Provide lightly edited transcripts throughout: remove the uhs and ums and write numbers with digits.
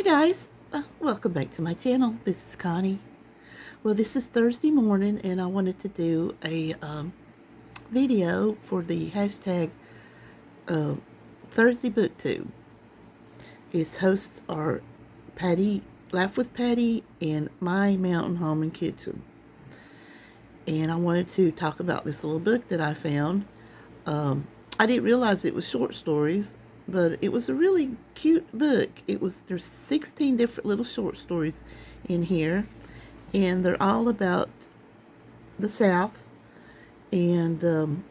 Hi guys, welcome back to my channel. This is Connie. Well, this is Thursday morning and I wanted to do a video for the hashtag Thursday BookTube. Its hosts are Patty, Laugh with Patty, and My Mountain Home and Kitchen. And I wanted to talk about this little book that I found. I didn't realize it was short stories, but it was a really cute book. There's 16 different little short stories in here, and they're all about the South, and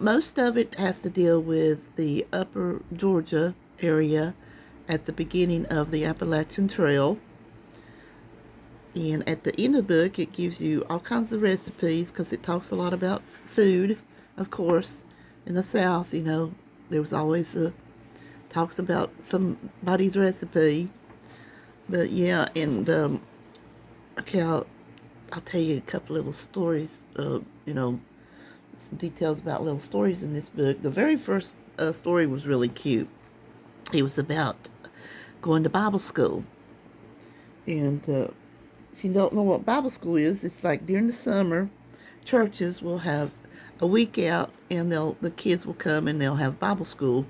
most of it has to deal with the upper Georgia area at the beginning of the Appalachian Trail. And at the end of the book, it gives you all kinds of recipes because it talks a lot about food, of course. In the South, there was always talks about somebody's recipe. But yeah, and okay, I'll tell you a couple little stories. Some details about little stories in this book. The very first story was really cute. It was about going to Bible school, and if you don't know what Bible school is, it's like during the summer, churches will have a week out, and the kids will come and they'll have Bible school.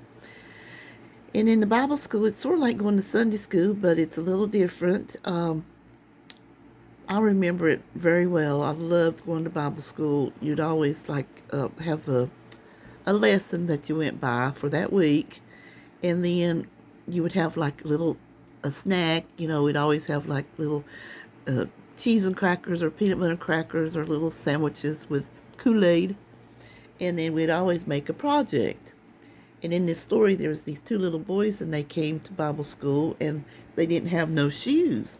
And in the Bible school, it's sort of like going to Sunday school, but it's a little different. I remember it very well. I loved going to Bible school. You'd always have a lesson that you went by for that week, and then you would have like a snack. We'd always have like little cheese and crackers or peanut butter crackers or little sandwiches with Kool-Aid. And then we'd always make a project. And in this story, there was these two little boys, and they came to Bible school, and they didn't have no shoes.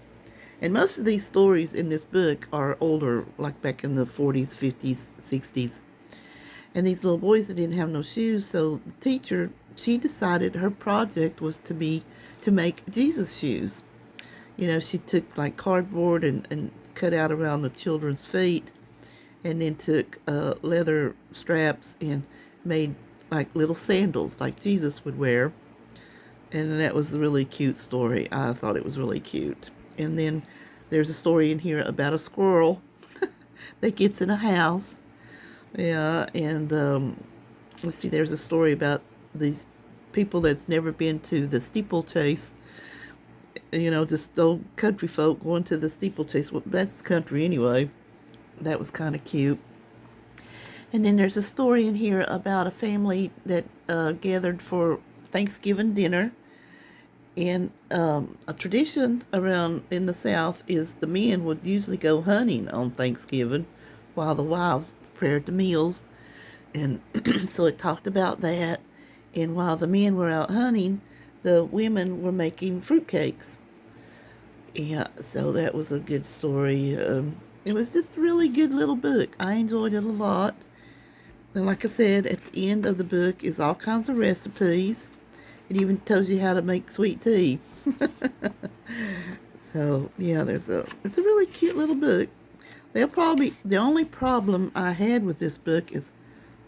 And most of these stories in this book are older, like back in the 40s, 50s, 60s. And these little boys that didn't have no shoes, so the teacher, she decided her project was to make Jesus shoes. She took like cardboard and cut out around the children's feet, and then took leather straps and made like little sandals like Jesus would wear. And that was a really cute story. I thought it was really cute. And then there's a story in here about a squirrel that gets in a house. Yeah, and let's see, there's a story about these people that's never been to the steeplechase. Just old country folk going to the steeplechase. Well, that's country anyway. That was kind of cute. And then there's a story in here about a family that gathered for Thanksgiving dinner. And a tradition around in the South is the men would usually go hunting on Thanksgiving while the wives prepared the meals. And so it talked about that. And while the men were out hunting, the women were making fruitcakes. Yeah, so that was a good story. It was just a really good little book. I enjoyed it a lot. And like I said, at the end of the book is all kinds of recipes. It even tells you how to make sweet tea. So, yeah, it's a really cute little book. The only problem I had with this book is,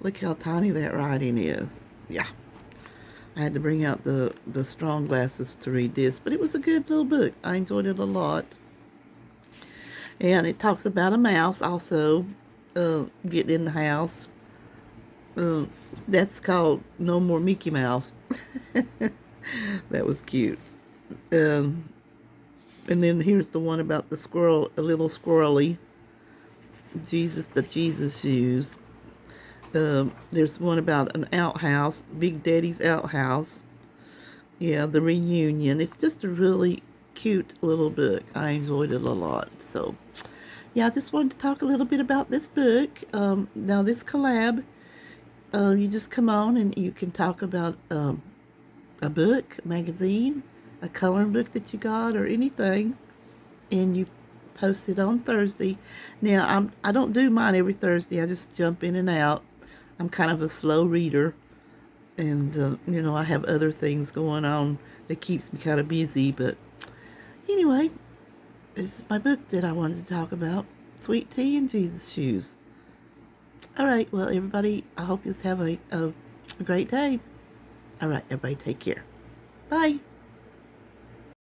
look how tiny that writing is. Yeah. I had to bring out the strong glasses to read this, but it was a good little book. I enjoyed it a lot. And it talks about a mouse also getting in the house. That's called No More Mickey Mouse. That was cute. And then here's the one about the squirrel, a little squirrely. The Jesus shoes. There's one about an outhouse, Big Daddy's outhouse. Yeah, the reunion. It's just a really cute little book. I enjoyed it a lot. So, yeah, I just wanted to talk a little bit about this book. Now, this collab, you just come on and you can talk about a book, a magazine, a coloring book that you got, or anything, and you post it on Thursday. Now, I don't do mine every Thursday. I just jump in and out. I'm kind of a slow reader, and I have other things going on that keeps me kind of busy. But anyway, this is my book that I wanted to talk about, Sweet Tea and Jesus Shoes. All right, well, everybody, I hope you have a great day. All right, everybody, take care. Bye.